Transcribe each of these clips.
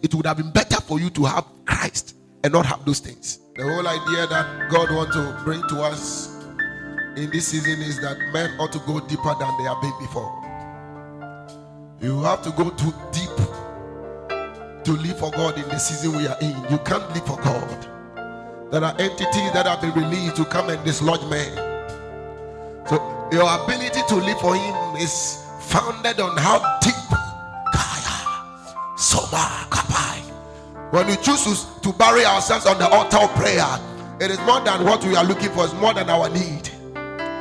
it would have been better for you to have Christ and not have those things. The whole idea that God wants to bring to us in this season is that men ought to go deeper than they have been before. You have to go too deep to live for God in the season we are in. You can't live for God. There are entities that have been released to come and dislodge men. So your ability to live for Him is founded on how deep. When we choose to bury ourselves on the altar of prayer, it is more than what we are looking for. It's more than our need.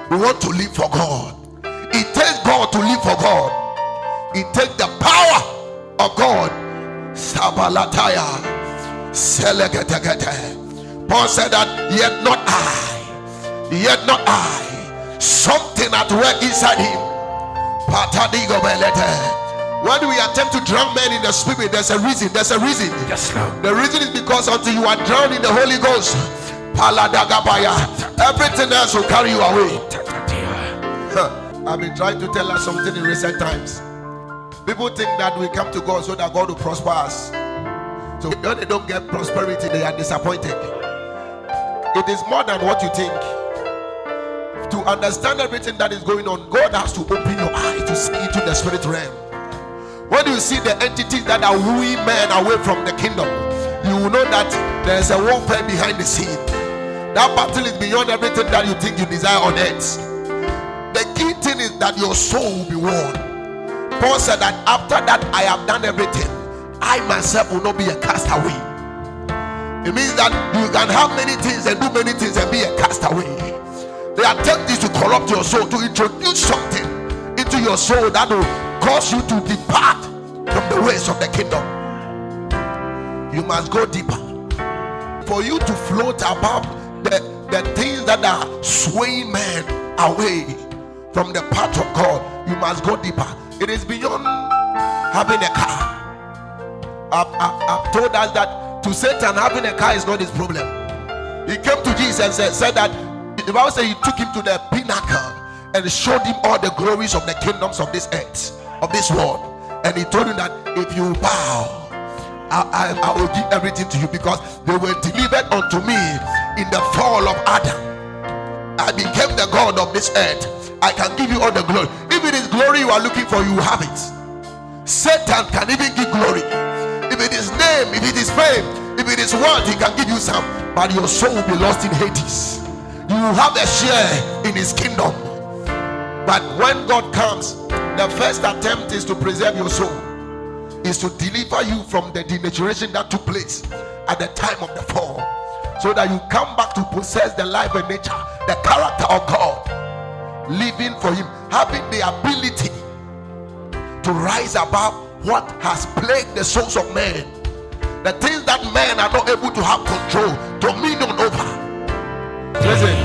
We want to live for God. It takes God to live for God. It takes the power of God. Sabalataya Selegetegete. Paul said that yet not I, something at work inside him. When we attempt to drown men in the spirit, there's a reason. Yes, Lord. The reason is because until you are drowned in the Holy Ghost, everything else will carry you away. I've been trying to tell us something in recent times. People think that we come to God so that God will prosper us. So when they don't get prosperity, they are disappointed. It is more than what you think. To understand everything that is going on, God has to open your eyes to see into the spirit realm. When you see the entities that are wooing men away from the kingdom, you will know that there is a warfare behind the scene. That battle is beyond everything that you think you desire on earth. The key thing is that your soul will be won. Paul said that after that I have done everything, I myself will not be a castaway. It means that you can have many things and do many things and be a castaway. The attempt is to corrupt your soul, to introduce something into your soul that will cause you to depart from the ways of the kingdom. You must go deeper. For you to float above the things that are swaying men away from the path of God, you must go deeper. It is beyond having a car. I've told us that to Satan, having a car is not his problem. He came to Jesus and said that the Bible says he took him to the pinnacle and showed him all the glories of the kingdoms of this earth, of this world. And he told him that if you bow, I will give everything to you, because they were delivered unto me in the fall of Adam. I became the God of this earth. I can give you all the glory. If it is glory you are looking for, you have it. Satan can even give glory. If it is name, if it is fame, if it is wealth, he can give you some. But your soul will be lost in Hades. You will have a share in his kingdom. But when God comes, the first attempt is to preserve your soul, is to deliver you from the denaturation that took place at the time of the fall, so that you come back to possess the life and nature, the character of God, living for him, having the ability to rise above what has plagued the souls of men, the things that men are not able to have control, dominion over. Listen,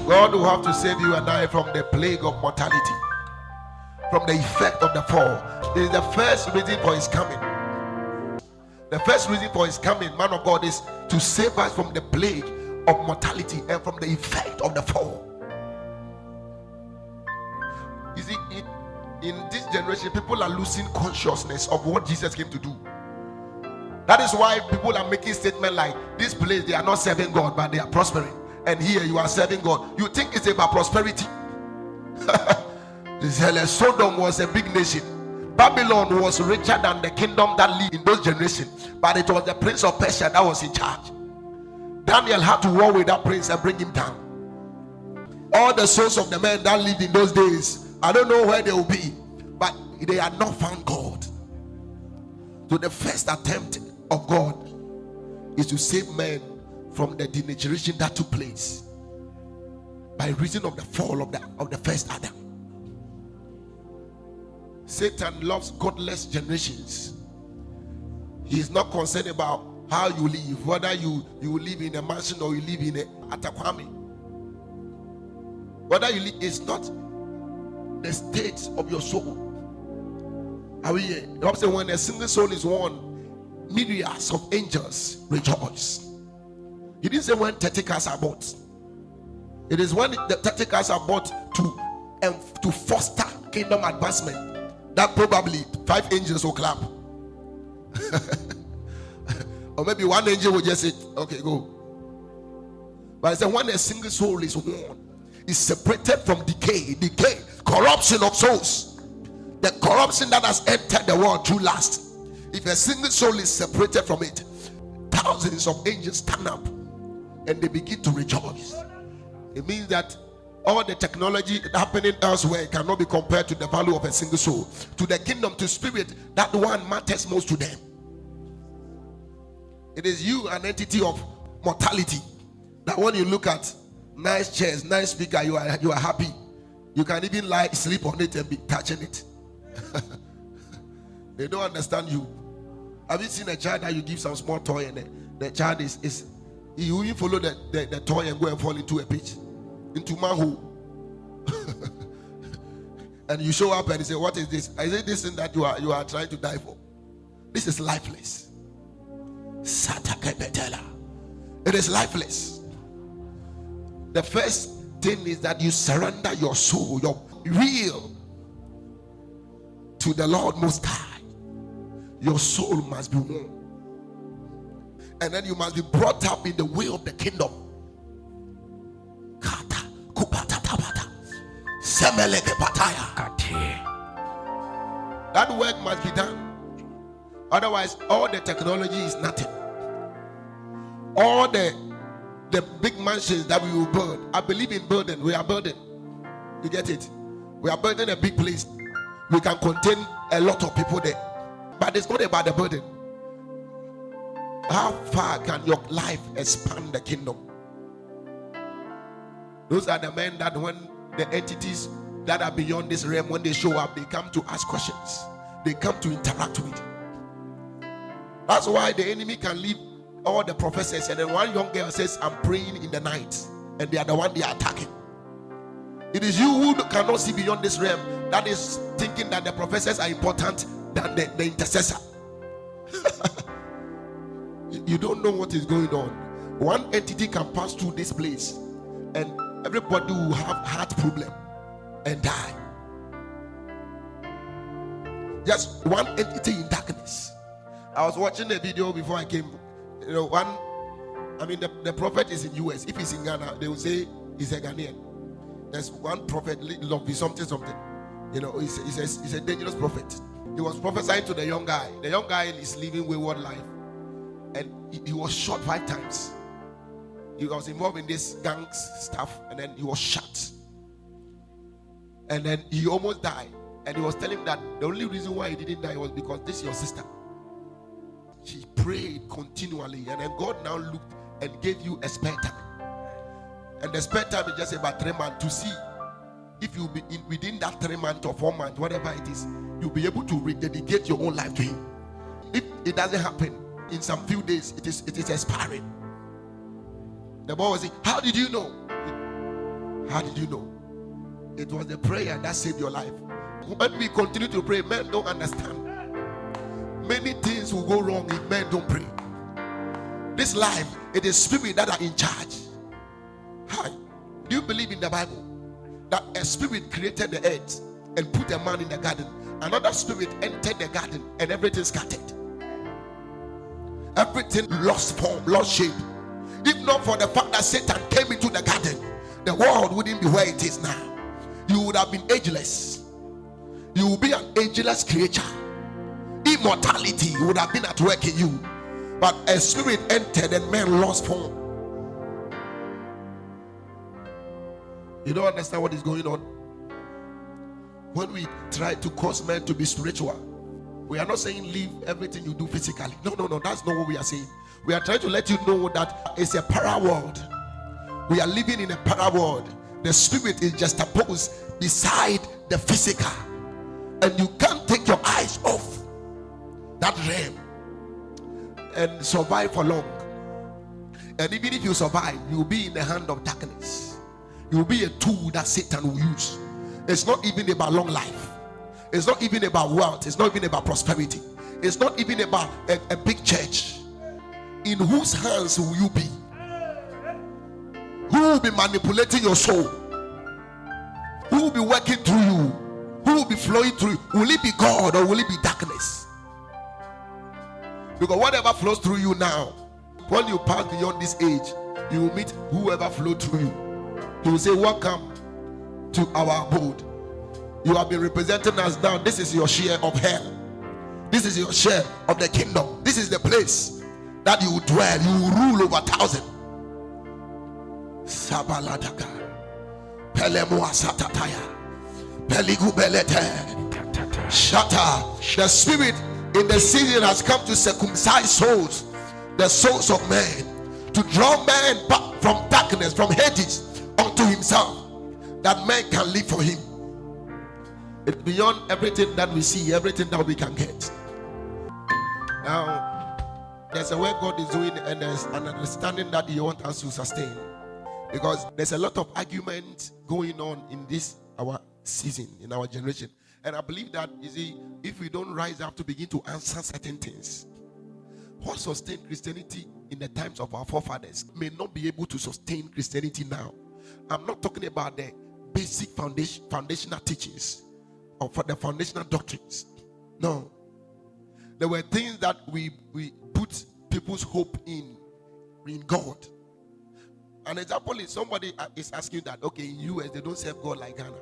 God will have to save you and I from the plague of mortality, from the effect of the fall. This is the first reason for his coming. The first reason for his coming, man of God, is to save us from the plague of mortality and from the effect of the fall. You see, in this generation, people are losing consciousness of what Jesus came to do. That is why people are making statements like, this place they are not serving God, but they are prospering, and here you are serving God. You think it's about prosperity? Sodom was a big nation. Babylon was richer than the kingdom that lived in those generations, but it was the prince of Persia that was in charge. Daniel had to war with that prince and bring him down. All the souls of the men that lived in those days, I don't know where they will be, but they had not found God. So the first attempt of God is to save men from the denaturation that took place by reason of the fall of the first Adam. Satan loves godless generations. He is not concerned about how you live, whether you live in a mansion or you live in a atakwame. Whether you live, it's not the state of your soul. Are we here? The Bible says when a single soul is won, myriads of angels rejoice. He didn't say when 30 cars are bought. It is when the 30 cars are bought to foster kingdom advancement that probably 5 angels will clap. Or maybe one angel will just say, okay, go. But I said, when a single soul is born, is separated from decay, corruption of souls, the corruption that has entered the world through lust. If a single soul is separated from it, thousands of angels stand up and they begin to rejoice. It means that all the technology happening elsewhere cannot be compared to the value of a single soul. To the kingdom, to spirit, that one matters most to them. It is you, an entity of mortality, that when you look at nice chairs, nice speaker, you are happy. You can even sleep on it and be touching it. They don't understand you. Have you seen a child that you give some small toy and the child is you even follow the toy and go and fall into a pit, into manhole? And you show up and you say, what is this? I say, this thing that you are trying to die for. This is lifeless. It is lifeless. The first thing is that you surrender your soul, your will, to the Lord Most High. Your soul must be won, and then you must be brought up in the way of the kingdom. That work must be done. Otherwise, all the technology is nothing. All the big mansions that we will build, I believe in building. We are building. You get it? We are building a big place. We can contain a lot of people there. But it's not about the burden. How far can your life expand the kingdom? Those are the men that when the entities that are beyond this realm, when they show up, they come to ask questions. They come to interact with. That's why the enemy can leave all the professors, and then one young girl says, I'm praying in the night, and they are the one they are attacking. It is you who cannot see beyond this realm that is thinking that the professors are important than the intercessor. You don't know what is going on. One entity can pass through this place and everybody will have heart problem and die. Just one entity in darkness. I was watching a video before I came. You know, the prophet is in US. If he's in Ghana, they will say he's a Ghanaian. There's one prophet, love is something. You know, he's a dangerous prophet. He was prophesying to the young guy. The young guy is living wayward life, and he was shot 5 times. He was involved in this gang stuff, and then he was shot, and then he almost died. And he was telling him that the only reason why he didn't die was because this is your sister. She prayed continually, and then God now looked and gave you a spare time. And the spare time is just about 3 months to see if you be within that 3 months or 4 months, whatever it is, you'll be able to rededicate your own life to Him. If it doesn't happen in some few days, it is expiring. The boy was saying, how did you know? How did you know? It was the prayer that saved your life. When we continue to pray, men don't understand. Many things will go wrong if men don't pray. This life, it is spirit that are in charge. Hi. Do you believe in the Bible that a spirit created the earth and put a man in the garden? Another spirit entered the garden and everything scattered. Everything lost form, lost shape. If not for the fact that Satan came into the garden, the world wouldn't be where it is now. You would have been ageless. You will be an ageless creature. Immortality would have been at work in you. But a spirit entered and man lost form. You don't understand what is going on. When we try to cause men to be spiritual, we are not saying leave everything you do physically. No, that's not what we are saying. We are trying to let you know that it's a parallel world. We are living in a parallel world. The spirit is just opposed beside the physical, and you can't take your eyes off that realm and survive for long. And even if you survive, you will be in the hand of darkness. You will be a tool that Satan will use. It's not even about long life. It's not even about wealth. It's not even about prosperity. It's not even about a big church. In whose hands will you be? Who will be manipulating your soul? Who will be working through you? Who will be flowing through you? Will it be God or will it be darkness? Because whatever flows through you now, when you pass beyond this age, you will meet whoever flowed through you. He will say, welcome to our abode. You have been representing us now. This is your share of hell. This is your share of the kingdom. This is the place that you will dwell. You will rule over 1,000. Sabalataka. Pelemua satataya. Peligubelete. Shata. The spirit in the season has come to circumcise souls, the souls of men, to draw men back from darkness, from Hades, unto himself, that men can live for him. It's beyond everything that we see, everything that we can get. Now, there's a work God is doing, and there's an understanding that He wants us to sustain. Because there's a lot of argument going on in this our season, in our generation. And I believe that, you see, if we don't rise up to begin to answer certain things, what sustained Christianity in the times of our forefathers may not be able to sustain Christianity now. I'm not talking about the basic foundational teachings or for the foundational doctrines. No. There were things that we put people's hope in God. An example is somebody is asking that, okay, in US they don't serve God like Ghana,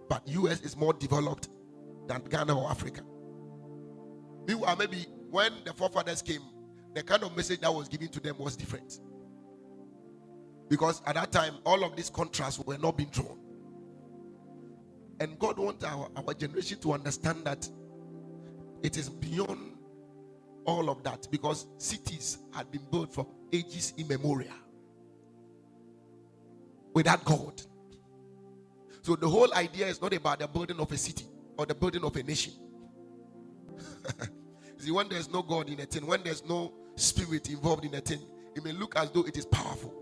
but US is more developed than Ghana or Africa. Meanwhile, maybe when the forefathers came, the kind of message that was given to them was different. Because at that time, all of these contrasts were not being drawn. And God wants our generation to understand that it is beyond all of that, because cities had been built from ages immemorial without God. So the whole idea is not about the building of a city or the building of a nation. See, when there's no God in a thing, when there's no spirit involved in a thing, it may look as though it is powerful.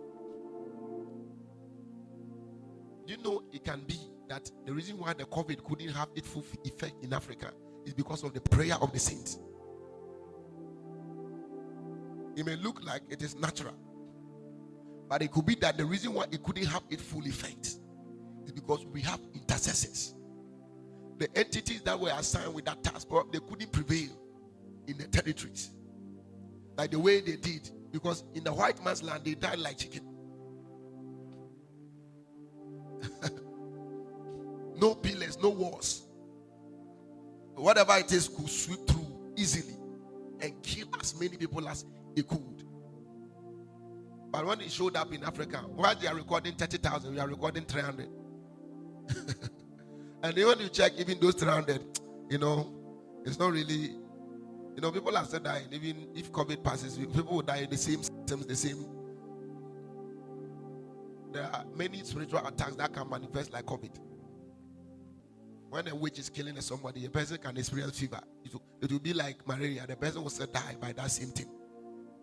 You know, it can be that the reason why the COVID couldn't have its full effect in Africa is because of the prayer of the saints. It may look like it is natural, but it could be that the reason why it couldn't have its full effect is because we have intercessors. The entities that were assigned with that task, they couldn't prevail in the territories like the way they did, because in the white man's land they died like chicken. No pillars, no walls. Whatever it is could sweep through easily and kill as many people as it could. But when it showed up in Africa, while they are recording 30,000, we are recording 300. And when you check even those 300, you know, it's not really, you know, people are still dying. Even if COVID passes, people will die in the same symptoms, the same. There are many spiritual attacks that can manifest like COVID. When a witch is killing somebody, a person can experience fever. It will be like malaria. The person will still die by that same thing.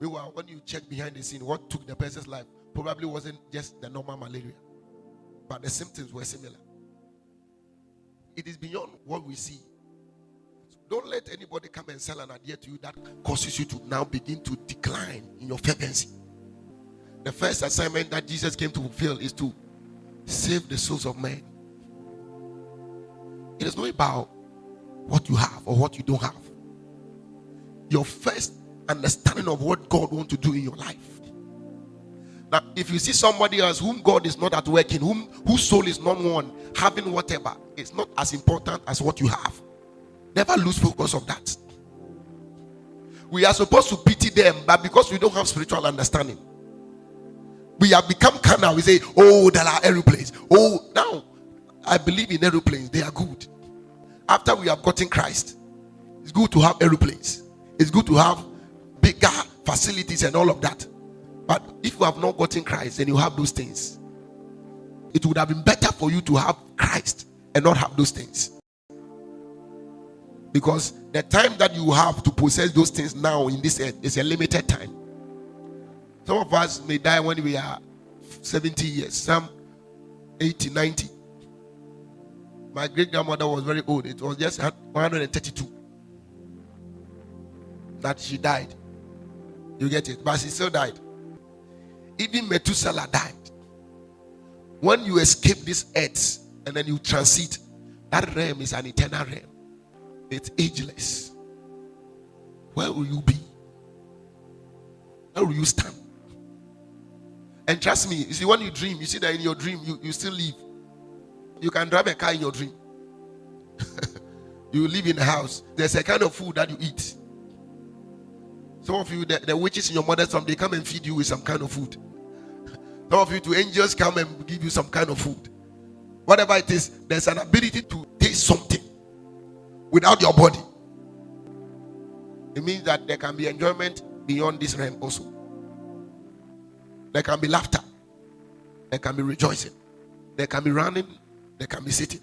Meanwhile, when you check behind the scene, what took the person's life probably wasn't just the normal malaria, but the symptoms were similar. It is beyond what we see. So don't let anybody come and sell an idea to you that causes you to now begin to decline in your fervency. The first assignment that Jesus came to fulfill is to save the souls of men. It is not about what you have or what you don't have. Your first understanding of what God wants to do in your life. Now, if you see somebody else whom God is not at work in, whose soul is not one, having whatever, it's not as important as what you have. Never lose focus of that. We are supposed to pity them, but because we don't have spiritual understanding, we have become carnal. We say, oh, there are aeroplanes. Oh, now I believe in aeroplanes. They are good. After we have gotten Christ, it's good to have aeroplanes. It's good to have bigger facilities and all of that. But if you have not gotten Christ and you have those things, it would have been better for you to have Christ and not have those things. Because the time that you have to possess those things now in this earth is a limited time. Some of us may die when we are 70 years, some 80, 90. My great-grandmother was very old. It was just 132 that she died. You get it? But she still died. Even Methuselah died. When you escape this earth and then you transit, that realm is an eternal realm. It's ageless. Where will you be Where will you stand? And trust me, you see, when you dream, you see that in your dream, you still live. You can drive a car in your dream. You live in a house. There's a kind of food that you eat. Some of you, the witches in your mother's family, they come and feed you with some kind of food. Some of you, angels come and give you some kind of food. Whatever it is, there's an ability to taste something without your body. It means that there can be enjoyment beyond this realm also. There can be laughter. There can be rejoicing. There can be running. There can be sitting.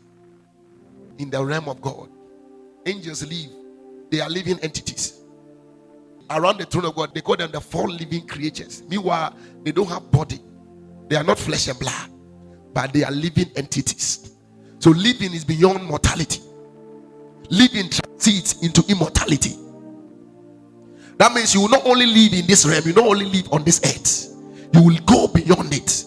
In the realm of God, angels live. They are living entities. Around the throne of God, they call them the four living creatures. Meanwhile, they don't have body. They are not flesh and blood, but they are living entities. So living is beyond mortality. Living transcends into immortality. That means you will not only live in this realm, you not only live on this earth, you will go beyond it.